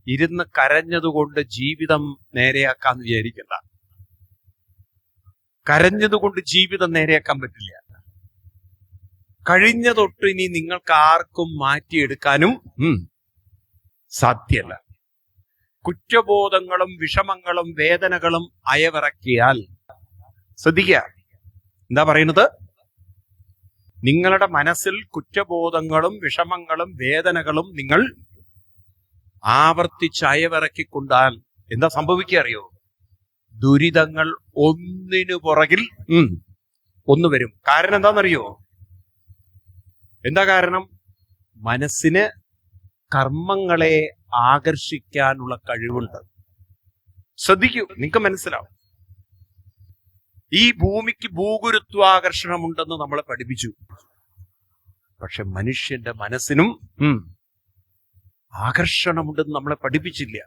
ഇരുന്ന് കരഞ്ഞതുകൊണ്ട് ജീവിതം നേരെയാക്കാന്ന് വിചാരിക്കണ്ട. കരഞ്ഞതുകൊണ്ട് ജീവിതം നേരെയാക്കാൻ പറ്റില്ല. കഴിഞ്ഞ തൊട്ട് ഇനി നിങ്ങൾക്ക് ആർക്കും മാറ്റിയെടുക്കാനും സാധ്യല്ല. കുറ്റബോധങ്ങളും വിഷമങ്ങളും വേദനകളും അയവിറക്കിയാൽ, ശ്രദ്ധിക്കുക എന്താ പറയുന്നത്, നിങ്ങളുടെ മനസ്സിൽ കുറ്റബോധങ്ങളും വിഷമങ്ങളും വേദനകളും നിങ്ങൾ ആവർത്തിച്ച് അയവിറക്കിക്കൊണ്ടാൽ എന്താ സംഭവിക്കുക അറിയോ? ദുരിതങ്ങൾ ഒന്നിനു പുറകിൽ ഒന്ന് വരും. കാരണം എന്താണെന്നറിയോ? എന്താ കാരണം? മനസ്സിന് കർമ്മങ്ങളെ ആകർഷിക്കാനുള്ള കഴിവുണ്ട്. ശ്രദ്ധിക്കൂ, നിങ്ങൾക്ക് മനസ്സിലാവും. ഈ ഭൂമിക്ക് ഭൂഗുരുത്വാകർഷണമുണ്ടെന്ന് നമ്മളെ പഠിപ്പിച്ചു. പക്ഷെ മനുഷ്യന്റെ മനസ്സിനും ആകർഷണമുണ്ടെന്ന് നമ്മളെ പഠിപ്പിച്ചില്ല.